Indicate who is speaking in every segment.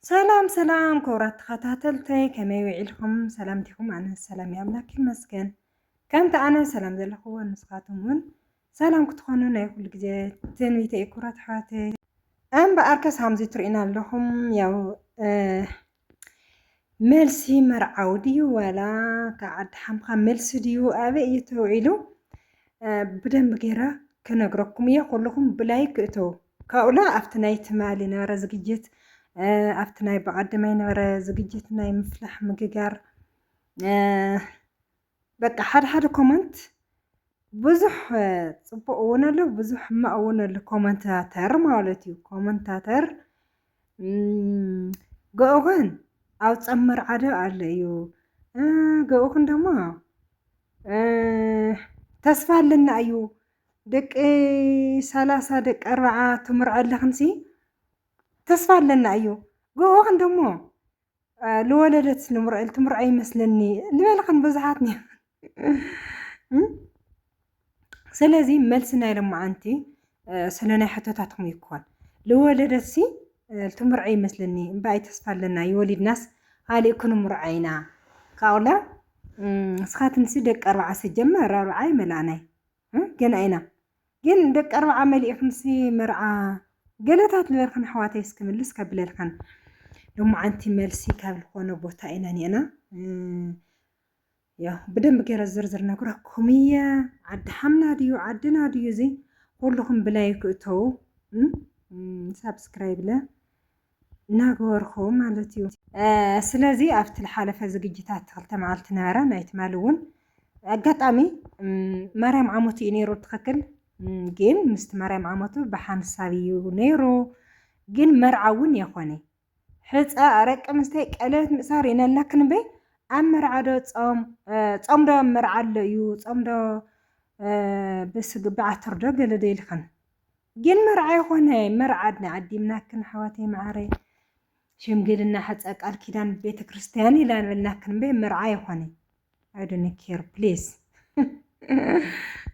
Speaker 1: سلام سلام كورات خاتاتلتي كما يوعيلكم سلامتكم أنا السلام يا أملاك مسكن كانت أنا سلام ذي الأخوة نسخاتهم سلام كتخونون يقول جديد تنويتي كورات حاتي أم بأركس همزي ترينا لهم يو ملسي مرعودي ولا قاعد حمقا ملسي ديو أبي يتوعيلو بدن بغيرا كنقرأكم يقول لكم بلايك اتو كأولا أفتنايت مالي نارا زجيت أفتناي بعدماي نارا زجيت ناي مفلح مجيجار بقى حد كومنت بزح صبقونا له بزح ما أونا الكومنتاتر مالتيو كومنتاتر قوغن أو تأمر عدا عليو قوغن دما تسفى لنا أيو دك سلاسة دك أربعة تمر على خمسين تسفى لنا أيو قوغن دما لولدت نمر تمر أي مسلني لمالخن بزحاتني سلازي ملسنا لما أنتي سلنا حتى تعطم يكون لولدت سي تمر أي مسلني باي تسفى لنا يولد ناس هالي يكونوا مرعينا قاولا سخات نسيدك أربعة سجمة أربعة ملاني جن أينا جن دك أربعة ملي خمسي مرعى قلتات لبرخن حواتي يسكمل لسك بلالخن لما أنتي ملسي كابل خونا بوتا أيناني أنا يا بدن بكير الزرزر نقول كومية عد حمنا ديو عدنا ديو زي كلهم بلايك اتو سبسكرايب له ناقورخو مالتيو سلازي أفت الحالة فزقجتات تخلت معالت نارا نايت مالون أقاطامي مريم عموتي نيرو تخكل جين مست مريم عموتو بحان سابيو نيرو جين مرعون يا خواني حيث أرك مستيك قالت مصارينا لكن بي أمر عدو تصام دا مرعال يو تصام دا بس بعتر دا قال دي لخن جين مرعي خواني مرعادنا عدي مناكن حواتي معاري شمقلنا حتى قال كيدان بيت كريستياني لا نبلناكن بي مرعاي خواني I don't care please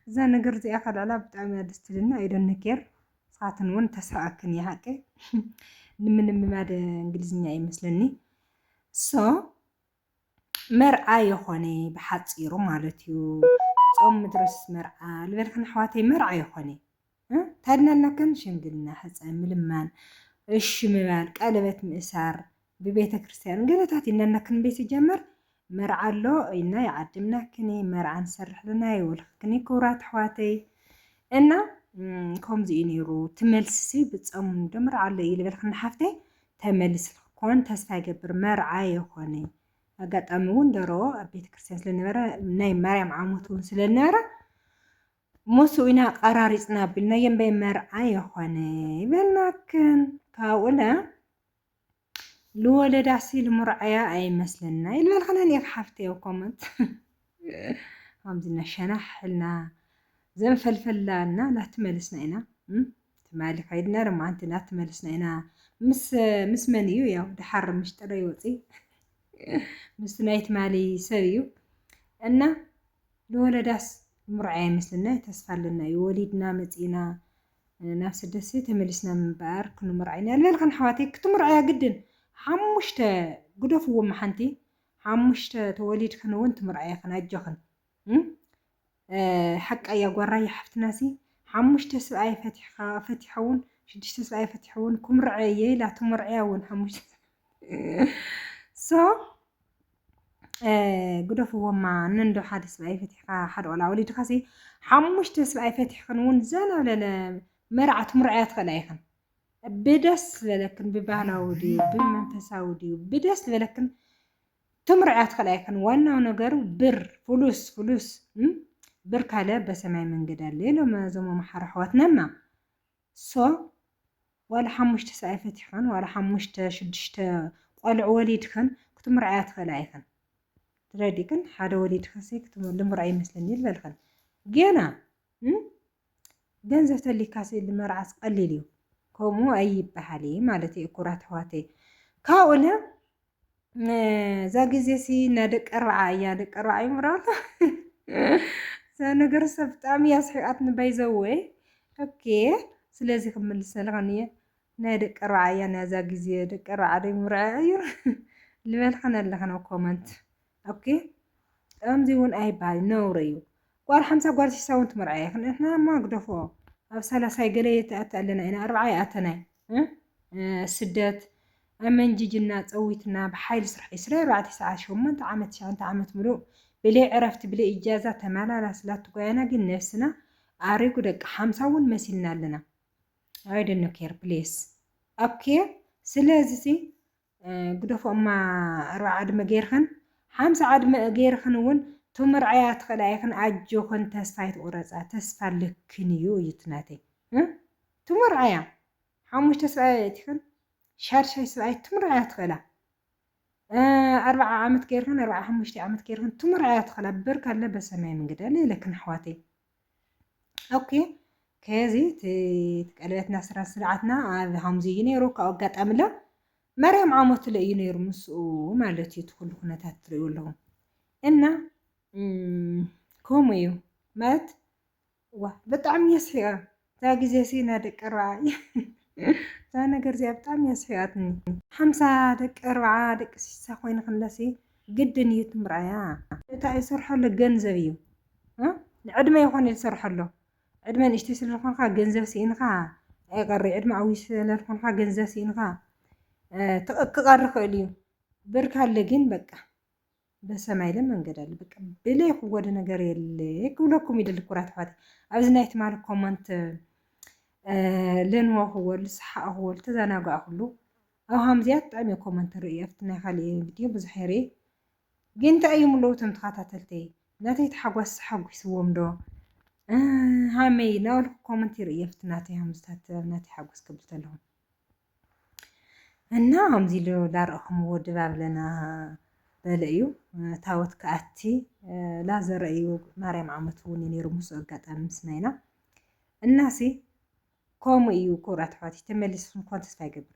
Speaker 1: زا نقر زي أخذ على بتعمل دستلنا I don't care ساعتن وان تسرعكن يا هاكي من ماذا انجليزية اي مثلني مرعاي خواني بحاصيرو مالتيو صوم مدرس مرعا لبركن حواتي مرعاي خواني تادنا لكن شمقلنا حتى ملمان እሺ ምባል ቀለበት ምእሳር በቤተ ክርስቲያን ገለታት ኢናና ክን ቤት ጀመር መርዓሎ ኢና ያዓድምና ክኒ መርዓን ሰርሕልና ይወልክኒ ኩራት ሕዋተይ እና ከምዚ ነይሩ ትመልሲ ብጾም ደምርዓሎ ይልበልክን ሓፍተይ ተመልስ ኮን ተስፋ ይገብር መርዓ ይኾነ አጋጣሚ እውን ደሮ ኣብ ቤተ ክርስቲያን ስለነበረ ናይ ማርያም ዓመቱ ስለነበረ ሙሱ ኢና ቀራሪጽና ብልና የንበይ መርዓ ይኾነ ይበልናክን كاولا لولد عسيل مرعيا أي مثلنا إلا الخنان يكحفتي وكومنت همزنا شنح لنا زين فلفلنا لا تملسنا هنا تمالي خيدنا رما أنت لا تملسنا هنا مس منيو يا دحر مشتري يوتي مس نايت مالي سويو أن لولد عس مرعيا مثلنا تسفلنا يولدنا متينا نفس الدسي تملسنا من بار كنا مرعينا لا لكن حواتي كنت مرعيا جدا حمشت قدف هو محنتي حمشت توليد كنا وانت مرعيا كنا جخن حق أي قراي حفت ناسي حمشت سبعي فتحون شدشت سبعي فتحون كم مرعيا لا تمرعيا ون حمشت قدف هو ما نندو حد سبعي فتح حد ولا وليد خاسي حمشت سبعي فتح كنون زانا ولا مرعت مرعيات خلايخن بدس لكن ببعلاودي بمنفساودي بدس لكن تمرعيات خلايخن وانا نقر بر فلوس بر كالا بسماي من قدر ليلو ما زمو محرحواتنا ما ولا حمشت ساي فتحن ولا حمشت شدشت قلع وليدكن كنت مرعيات خلايخن تراديكن حدا وليدكن سي كنت مرعي مثلني البلخن جينا ገንዘብ ተሊካሲ ልመርዓስ ቀሊል እዩ ከምኡ ኣይበሃሊ ማለት እዩ ኩራት ሕዋተይ ካውለ ዛ ግዜ ሲ ናደቀ ኣርባዓ እያ ደቀ ኣርባዓ ይምራታ ዛ ነገር ሰብ ብጣዕሚ ያስሕቃት ንባይዘወ ኦኬ ስለዚ ክምልስ ኣለኸን እየ ናይ ደቂ ኣርባዕያ ናዛ ግዜ ደቂ ኣርባዕያ ምርዓይ እዩ ልበልከን ኣለኸ ኮመንት ኦኬ ከምዚ እውን ኣይባል ነውር እዩ ጓል 50 ጓል 60 እውን ትምርዓይ ንሕና ማ ግደፎ ኣብ 30 ገለ የተኣተ ኣለና ኢና 40 ኣተናይ ስደት ኣመንጅጅና ፀዊትና ብሓይሊ ስራሕ ይስራ 4 ሰዓት 8 ዓመት 9 ዓመት ምሉእ ብለይ ዕረፍቲ ብለይ እጃዛ ተመላላስላት ጓያና ግን ነፍስና ኣሪጉ ደቂ 50 እውን መሲልና ኣለና I don't care please okay ስለዚህ ግደፎ እማ 40 ዕድመ ጌርኸን 50 ዕድመ ጌርኸን እውን ትምርዓያ ትኸላይኸን ኣጆኸን ተስፋ ይትቁረፃ ተስፋ ልክን እዩ እዩትናተይ ትምርዓያ 5 ሰዓት ይኸን ሻርሻይ ሰዓት ትምርዓያ ትኸላ 40 ዓመት ጌርኸን 45 ዓመት ጌርኸን ትምርዓያ ትኸላ ብርክ አለ በሰማይ መንገድ አለ ለክን ኣሕዋተይ ኦኬ ከዚ ተቀለበትና ስራ ስርዓትና ኣብ ሃምዚ ነይሩ ካብ ኣጋጣሚላ ማርያም ዓመቱ ለዩ ነይሩ ምስኡ ማለት እዩ ትኩሉ ኩነታት ትሪኡ ኣለኹም እና ከምኡ እዩ ማለት ዋ ብጣዕሚ የስሕቃ እዛ ግዜ ሲ ና ደቂ ኣርባዕየ እዛ ነገር እዚኣ ብጣዕሚ የስሕቃትኒ 50 ደቂ 40 ደቂ 60 ኮይኑ ክንለሲ ግድን እዩ ትምርዓያ እታ ይሰርሐሎ ገንዘብ እዩ ንዕድመ ይኾን ይሰርሐሎ ዕድመ ንእሽተይ ስለዝኾንካ ገንዘብ ሲኢንካ ኣይቀሪ ዕድመ ዓብይ ስለዝኾንካ ገንዘብ ሲኢንካ ክቀሪ ክእል እዩ ብርካ ኣለ ግን በቃ በሰማይ ለመንገድ አለ በቃ ብለይ ክወደ ነገር የለ ክብለኩም ይደል ኩራት ፋት ኣብዚ ናይ ትማል ኮመንት ለንወኽዎ ልስሓቕዎ ተዘናግዓ ኩሉ ኣብ ሃምዚያ ብጣዕሚ ኮመንት ርኢ ኣብቲ ናይ ካልእ ቪድዮ ብዙሕ የርኢ ግን እንታይ እዩ ምለውቶም ተኸታተልተይ ናተይ ተሓጓስ ሓጒስዎም ዶ ሃመይ ናበልኩ ኮመንት ይርኢ ኣብቲ ናተይ ሃምዝታት ናተይ ሓጓስ ክብል ተለኹም እና ሃምዚ ኢሉ ዳርአኹምዎ ድባብ ለና በለ እዩ ታወት ከኣቲ ላዘረ እዩ ማርያም ዓመት እውን ነይሩ ምስ ኣጋጣሚ ምስና ኢና እናሲ ከምኡ እዩ ኩራት ኣሕዋተይ ተመሊስኩም እኳ ተስፋ ይገብር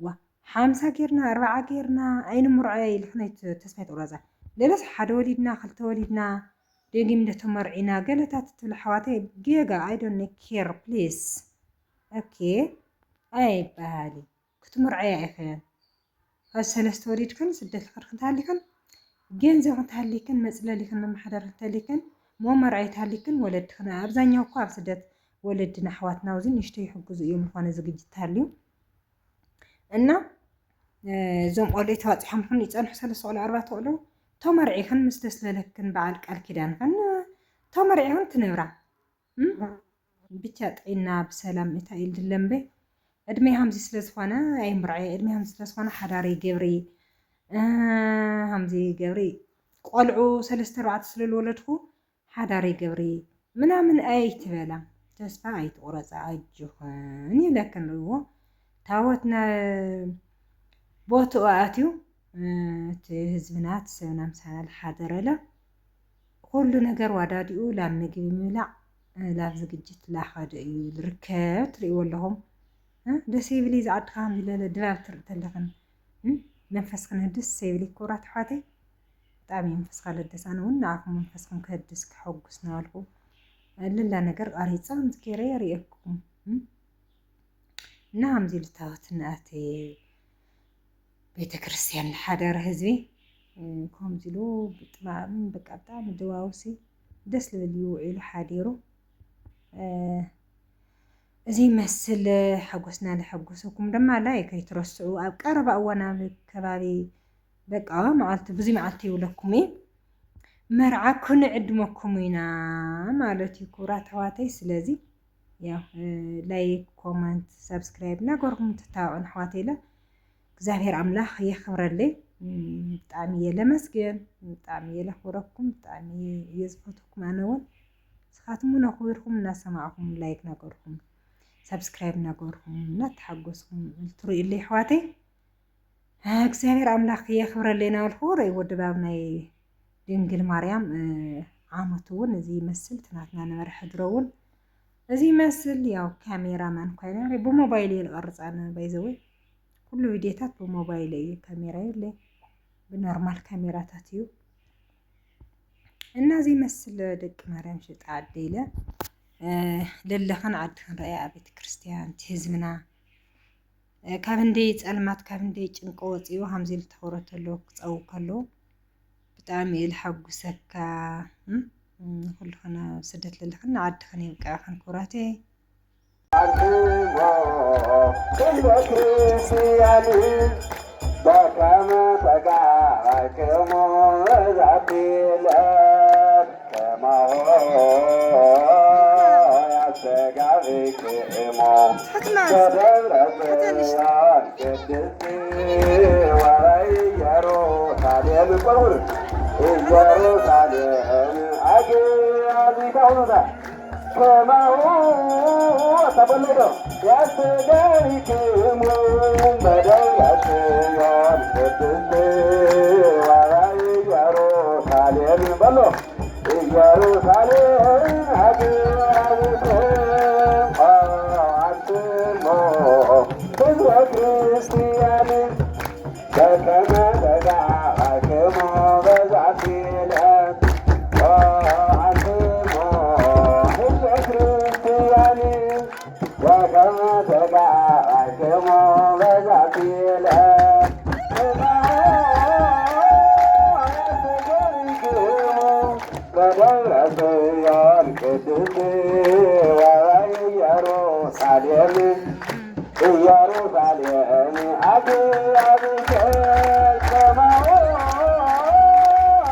Speaker 1: ዋ 50 ጌርና 40 ጌርና ኣይንምርዖ ኢልክነ ተስፋ ይትቁረፃ ለለስ ሓደ ወሊድና ክልተ ወሊድና ደጊም እንደተመርዒና ገለታት ትብል ኣሕዋተይ ጌጋ ኣይ ዶንት ኬር ፕሊዝ ኦኬ ኣይባሃሊ ክትምርዓያ ኢኸን ካብ 3 ወሊድክን ስደት ልኸድክ እንተሃሊክን ገንዘብ እንተሃሊክን መፅለሊክን መማሓደር እንተሃሊክን መመርዓይ እንተሃሊክን ወለድክን ኣብዛኛው እኳ ኣብ ስደት ወለድና ኣሕዋትና ውዚ ንሽቶ ይሕግዙ እዮም ዝኾነ ዝግጅት ተሃልዩ እና እዞም ቆልዑ ተባፂሖም ክን ይፀንሑ 3 ቆልዑ 4 ቆልዑ ተመርዒክን ምስ ተስለለክን በዓል ቃል ኪዳንክን ተመርዒክን ትነብራ ብቻ ጥዒና ብሰላም እታ ኢል ድለምበ ዕድሜ ሃምዚ ስለዝኾነ ኣይምርዓየ ዕድሜ ሃምዚ ስለዝኾነ ሓዳሪ ገብሪ ሃምዚ ገብሪ ቆልዑ 3-4 ስለዝወለድኩ ሓዳሪ ገብሪ ምናምን ኣይትበላ ተስፋ ኣይትቁረፃ ኣጅኹን ይብለክን ርእዎ ታወትና ቦትኡ ኣትዩ እቲ ህዝብና እቲ ሰብና ምሳና ዝሓደረለ ኩሉ ነገር ዋዳዲኡ ላብ ምግቢ ምብላዕ ላብ ዝግጅት ላኸደ እዩ ዝርከብ ትሪእዎ ኣለኹም ደስ ይብል ዝዓድካ ከምዝለለ ድባብ ትርኢ ተለኽን መንፈስክን ህድስ ሰይብሊ ኩራት ኣሕዋተይ ብጣዕሚ መንፈስካ ለደስ ኣነ እውን ንዓኹም መንፈስኩም ክህድስ ክሐጉስ ናበልኩ ልላ ነገር ቀሪፃ ከምዚ ገይረ የርእየኩም እና ከምዚ ኢሉ ታወት ንኣተየ ቤተክርስትያን ዝሓደረ ህዝቢ ከምዚ ኢሉ ብጥባብን በቃ ብጣዕሚ ድዋውሲ ደስ ዝብል እዩ ውዒሉ ሓዲሩ እዚ መስል ሓጎስና ዝሐጎሰኩም ድማ ላይ ከይትረስዑ ኣብ ቀረባ እዋን ኣብ ከባቢ በቃ መዓልቲ ብዙይ መዓልቲ ይብለኩም እየ መርዓ ክንዕድመኩም ኢና ማለት እዩ ኩራት ኣሕዋተይ ስለዚ ያው ላይክ ኮመንት ሰብስክራይብ ናገርኩም ትታወዑን ኣሕዋተይ ለ እግዚአብሔር ኣምላኽ የኽብረለይ ብጣዕሚ እየ ለመስገን ብጣዕሚ እየ ለኽብረኩም ብጣዕሚ እየ ዝፈትኩም ኣነ እውን ንስኻትኩም እውን ኣኽቢርኩም እናሰማዕኩም ላይክ ናገርኩም ሰብስክራይብ ናገርኩም እናተሓጎስኩም ትሪእዩለይ ኣሕዋተይ እግዚአብሔር ኣምላኽ የኽብረለይ ናበልኩ ርእይዎ ድባብ ናይ ድንግል ማርያም ዓመቱ እውን እዚ ይመስል ትናትና ነበረ ሕድሮ እውን እዚ ይመስል ያው ካሜራማን ኮይነ ብሞባይል እየ ዝቐርፃ ባይዘወይ ኩሉ ቪድዮታት ብሞባይል እዩ ካሜራ የለይ ብኖርማል ካሜራታት እዩ እና እዚ ይመስል ደቂ ማርያም ሽጣ ዓደ ኢለ ለለኸን ዓድክን ረኣያ ኣብ ቤተ ክርስቲያን ህዝብና ካብ እንደይ ፀልማት ካብ እንደይ ጭንቀ ወፂኡ ከምዚ ኢሉ ተኽብረተሎ ክፀውዕ ከሎ ብጣዕሚ እየ ዝሓጉሰካ ኩልኽና ስደት ዘለኽን ዓድኽን ይብቃኽን ኩራቴ
Speaker 2: በከመ ተጋባክሙ ዛቲለት ከማሆ ያስተጋብክሙ በደብረ ጽዮን ቅድስት ወኢየሩሳሌም ቆርቡር ኢየሩሳሌም አግያዚካሁኑታ ከማሁ ተበለዶ ያስተጋብክሙ በደብረ ጽዮን ቅድስት ወኢየሩሳሌም በሎ ኢየሩሳሌም አግያዚክሙ አንትሙ ሕዝበ ክርስቲያን በከመ ተጋባክሙ በዛቲ ዕለት አንትሙ ሕዝበ ክርስቲያን በከመ ተጋባክሙ በዛቲ ዕለት በደብረ ጽዮን ቅድስት ወኢየሩሳሌም ኢየሩሳሌም አግያዚከ ከማሁ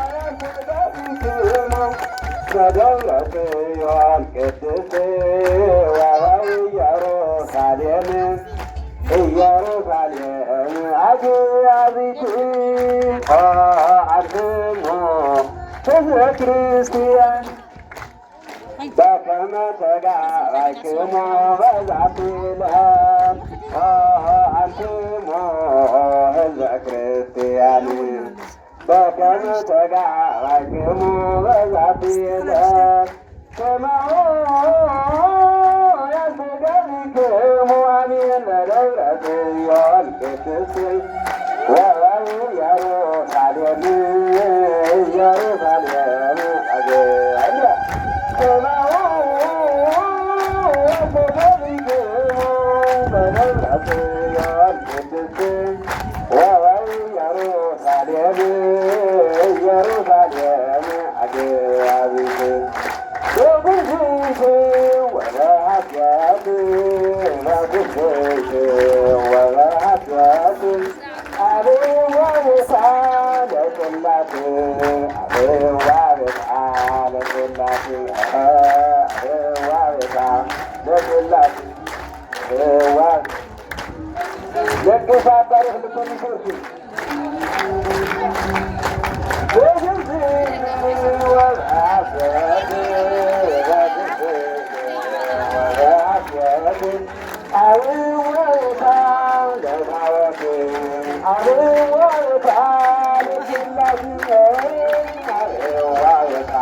Speaker 2: ያስተጋብክሙ በደብረ ጽዮን ቅድስት ወኢየሩሳሌም ኢየሩሳሌም አግያዚክሙ አንትሙ ሕዝበ ክርስቲያን በከመ ተጋባክሙ በዛቲ ዕለት አንትሙ ሕዝበ ክርስቲያን በከመ ተጋባክሙ በዛቲ ዕለት ከማሁ ያስተጋብክሙ አሜን በደብረ ጽዮን ቅድስት ወኢየሩሳሌም ኢየሩሳሌም አግያዚከ ከማሁ ያስተጋብክሙ በደብረ ጽዮን ቅድስት ወኢየሩሳሌም ኢየሩሳሌም አግያዚከ በጉልት ወለኃጢአት በጉልት ወለኃጢአት አብዋ ቤታ ለጽላቴ አብዋ ቤታ ለጽላቴ አብዋ ቤታ ለጽላቴ አብዋ ደግፋ ታሪክ ልትንሽርሽ በግልጽ ወለኃጢአት ወለኃጢአት አብዋ ቤታ ለታወቴ አብዋ ቤታ ለጽላቴ አብዋ ቤታ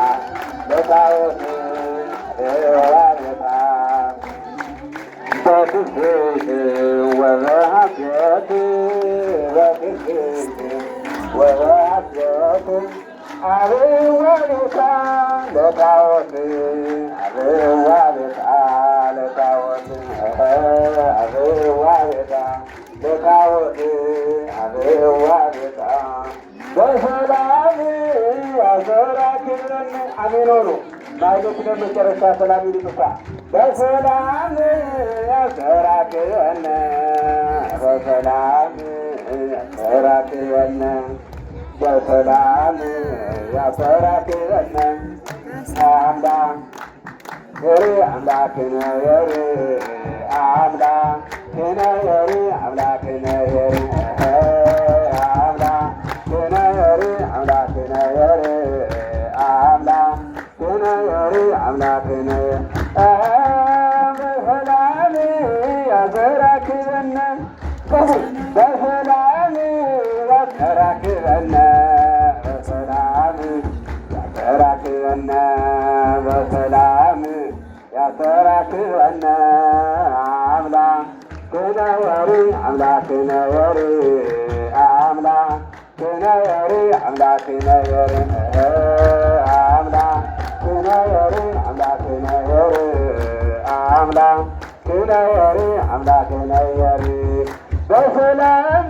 Speaker 2: ለታወቴ አብዋ ቤታ በትዕግስት ወበኃጢአት በትዕግስት ወበኃጢአት አብዋ ቤታ ለታወት አብዋ ቤታ ለታወት አብዋ ቤታ ለታወት አብዋ ቤታ በሰላም ያሰራክልን አሜን ሆኖ ማለት ለመጨረሻ ሰላም ይልቅሳ በሰላም ያሰራክልን በሰላም ያሰራክልን በሰላም ያሰራክልን አምላክ የሪ አምላክነ የሪ አምላክነ የሪ አምላክነ የሪ አምላክነ የሪ አምላክነ የሪ አምላክነ የሪ አምላክነ በሰላም ያሰራክልን በሰላም ያሰራክልን በሰላም ያሰራክልን በሰላም ያሰራክልን አምላክነ የሪ አምላክነ የሪ አምላክነ የሪ አምላክነ የሪ አምላክነ የሪ አምላክነ የሪ አምላክነ የሪ አምላክነ የሪ በሰላም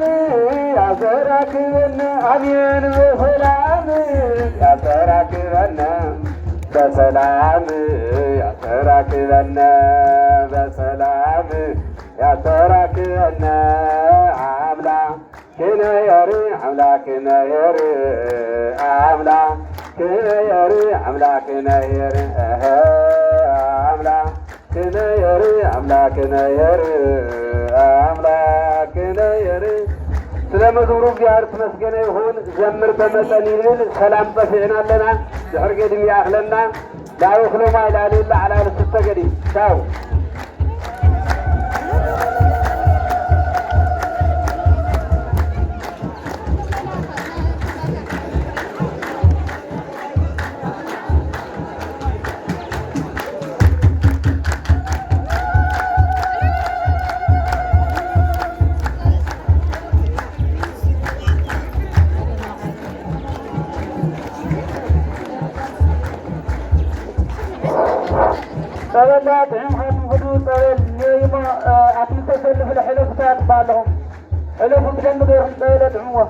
Speaker 2: ያተራክበነ አሜን በሰላም ያተራክበነ በሰላም ያተራክበነ በሰላም ያተራክበነ አምላክነ የሪ አምላክነ የሪ አምላክነ የሪ አምላክነ የሪ አምላክነ የሪ አምላክነ የሪ አምላክነ የሪ ስለ መዝሙሩ እግዚአብሔር ተመስገነ ይሁን። ዘምር በመጠን ይብል ሰላም ጠፊዕናለና ድሕር ገድም ያኽለና ላይኽሎማ ኢላሌላ ዓላል ስተገዲ ቻው طبعا هم حدود طبعا أكيد تسلف الحلف تاعت بعضهم حلف بدنا ندور طبعا دعوة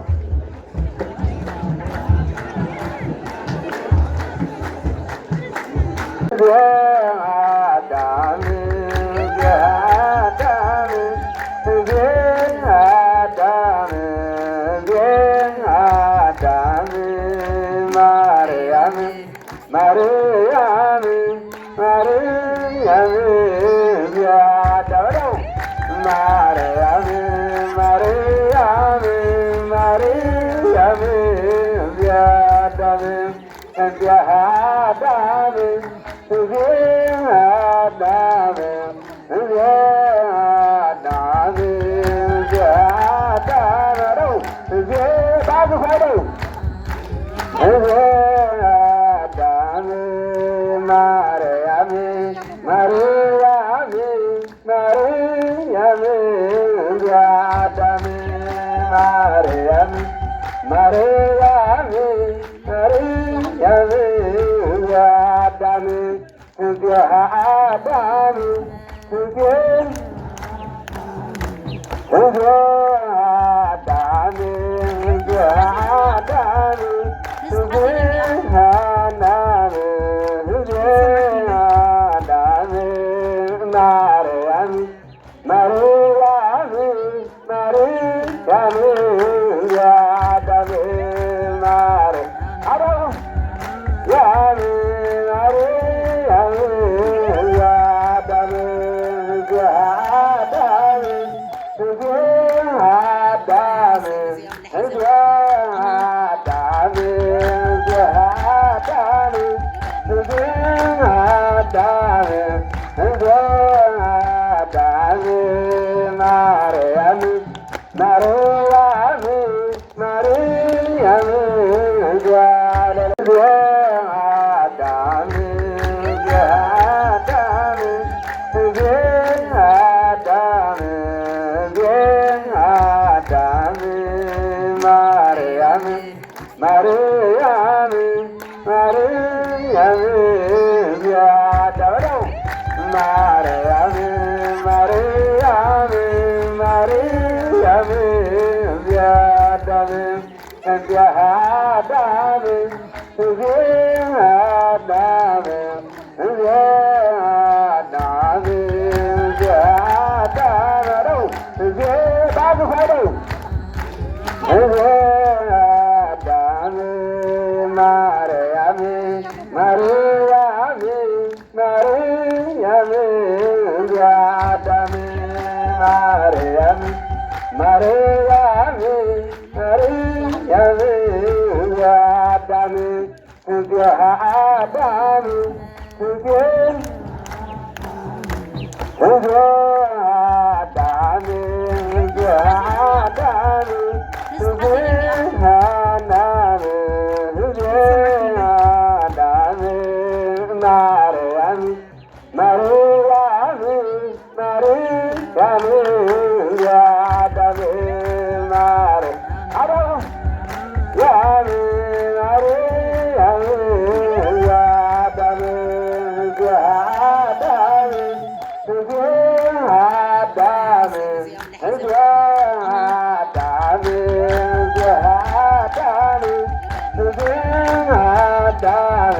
Speaker 2: አዳም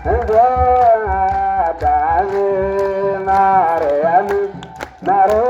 Speaker 2: እንደ አዳም ማርያም ማርያም